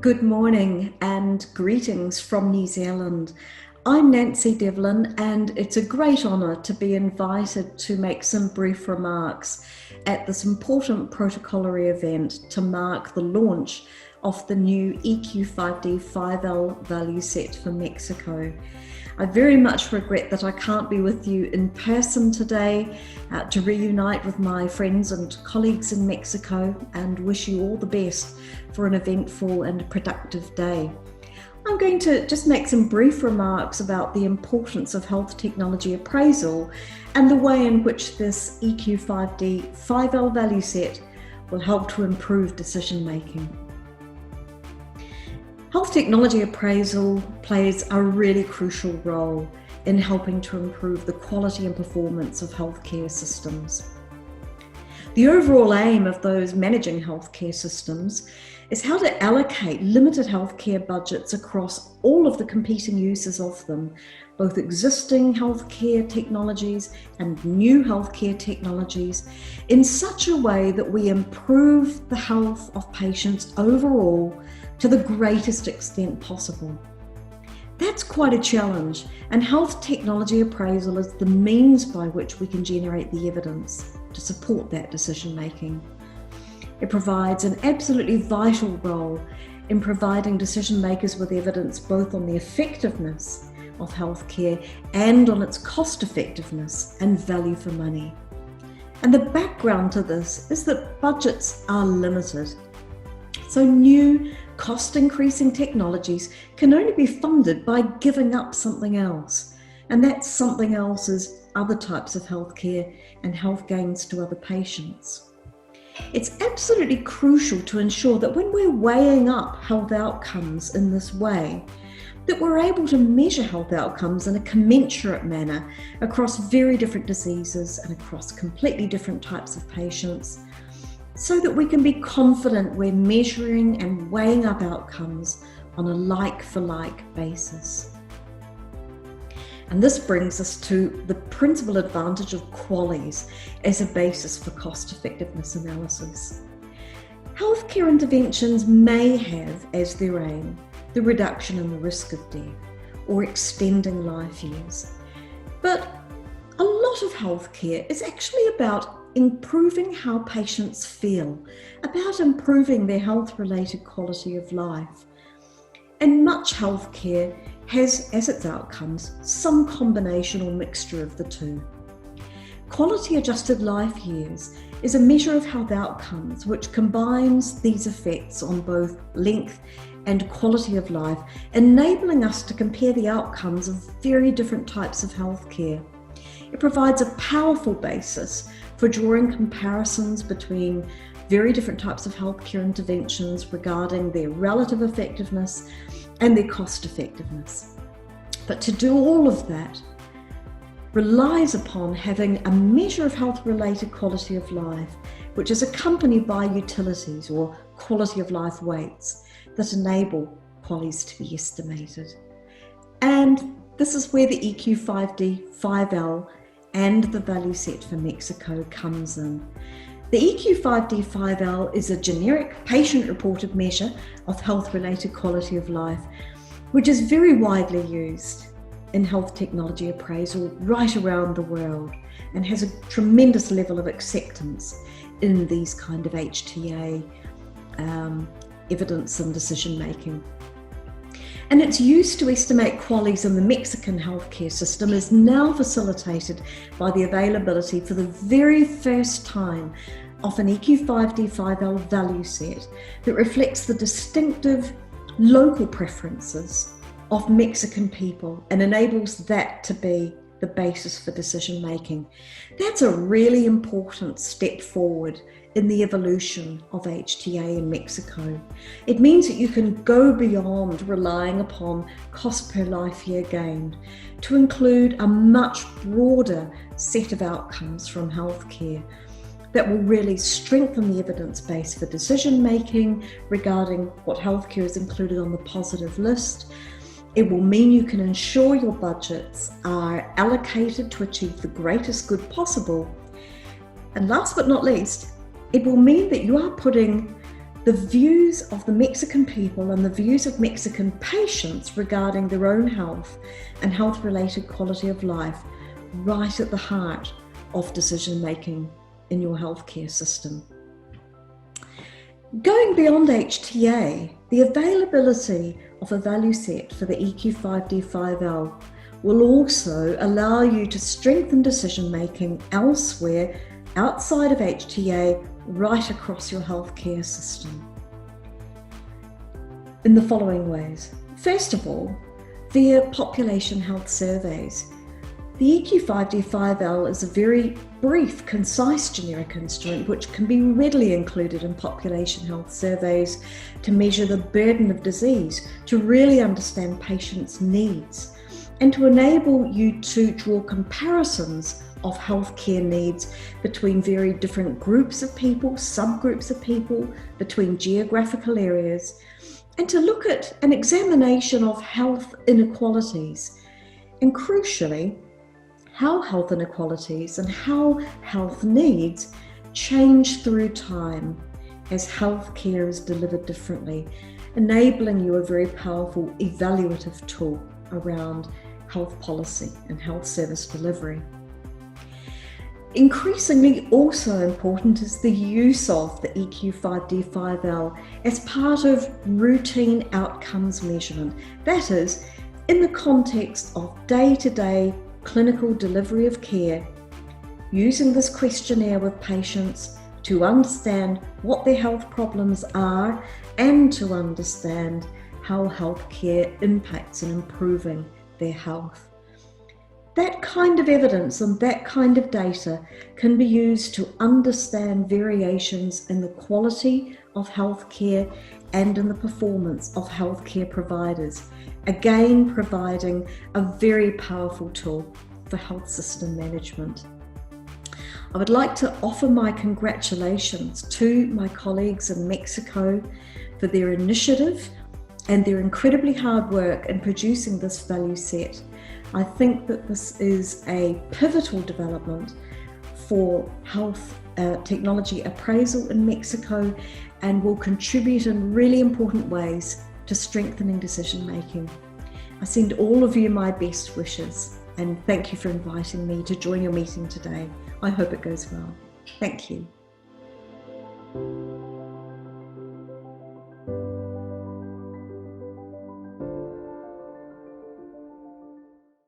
Good morning and greetings from New Zealand. I'm Nancy Devlin, and it's a great honour to be invited to make some brief remarks at this important protocolary event to mark the launch of the new EQ-5D-5L value set for Mexico. I very much regret that I can't be with you in person today to reunite with my friends and colleagues in Mexico, and wish you all the best for an eventful and productive day. I'm going to just make some brief remarks about the importance of health technology appraisal and the way in which this EQ-5D-5L value set will help to improve decision making. Health technology appraisal plays a really crucial role in helping to improve the quality and performance of healthcare systems. The overall aim of those managing healthcare systems is how to allocate limited healthcare budgets across all of the competing uses of them, both existing healthcare technologies and new healthcare technologies, in such a way that we improve the health of patients overall to the greatest extent possible. That's quite a challenge, and health technology appraisal is the means by which we can generate the evidence to support that decision making. It provides an absolutely vital role in providing decision makers with evidence both on the effectiveness of healthcare and on its cost effectiveness and value for money. And the background to this is that budgets are limited. So new cost-increasing technologies can only be funded by giving up something else. And that something else is other types of healthcare and health gains to other patients. It's absolutely crucial to ensure that when we're weighing up health outcomes in this way, that we're able to measure health outcomes in a commensurate manner across very different diseases and across completely different types of patients, so that we can be confident we're measuring and weighing up outcomes on a like-for-like basis. And this brings us to the principal advantage of QALYs as a basis for cost-effectiveness analysis. Healthcare interventions may have as their aim the reduction in the risk of death or extending life years. But a lot of healthcare is actually about improving how patients feel, about improving their health-related quality of life. And much healthcare has as its outcomes some combination or mixture of the two. Quality adjusted life years is a measure of health outcomes which combines these effects on both length and quality of life, enabling us to compare the outcomes of very different types of healthcare. It provides a powerful basis for drawing comparisons between very different types of healthcare interventions regarding their relative effectiveness and their cost effectiveness. But to do all of that relies upon having a measure of health-related quality of life, which is accompanied by utilities or quality of life weights that enable QALYs to be estimated. And this is where the EQ-5D-5L and the value set for Mexico comes in. The EQ-5D-5L is a generic patient-reported measure of health-related quality of life, which is very widely used in health technology appraisal right around the world and has a tremendous level of acceptance in these kind of HTA evidence and decision making. And its use to estimate QALYs in the Mexican healthcare system is now facilitated by the availability for the very first time of an EQ-5D-5L value set that reflects the distinctive local preferences of Mexican people and enables that to be the basis for decision making. That's a really important step forward in the evolution of HTA in Mexico. It means that you can go beyond relying upon cost per life year gained to include a much broader set of outcomes from healthcare that will really strengthen the evidence base for decision making regarding what healthcare is included on the positive list. It will mean you can ensure your budgets are allocated to achieve the greatest good possible. And last but not least, It will mean that you are putting the views of the Mexican people and the views of Mexican patients regarding their own health and health-related quality of life right at the heart of decision-making in your healthcare system. Going beyond HTA, the availability of a value set for the EQ-5D-5L will also allow you to strengthen decision-making elsewhere outside of HTA right across your healthcare system in the following ways. First of all, via population health surveys. The EQ-5D-5L is a very brief, concise generic instrument which can be readily included in population health surveys to measure the burden of disease, to really understand patients' needs, and to enable you to draw comparisons of healthcare needs between very different groups of people, subgroups of people, between geographical areas, and to look at an examination of health inequalities, and crucially, how health inequalities and how health needs change through time as healthcare is delivered differently, enabling you a very powerful evaluative tool around health policy and health service delivery. Increasingly also important is the use of the EQ-5D-5L as part of routine outcomes measurement. That is, in the context of day-to-day clinical delivery of care, using this questionnaire with patients to understand what their health problems are and to understand how healthcare impacts in improving their health. That kind of evidence and that kind of data can be used to understand variations in the quality of healthcare and in the performance of healthcare providers, again providing a very powerful tool for health system management. I would like to offer my congratulations to my colleagues in Mexico for their initiative and their incredibly hard work in producing this value set. I think that this is a pivotal development for health technology appraisal in Mexico and will contribute in really important ways to strengthening decision making. I send all of you my best wishes and thank you for inviting me to join your meeting today. I hope it goes well. Thank you.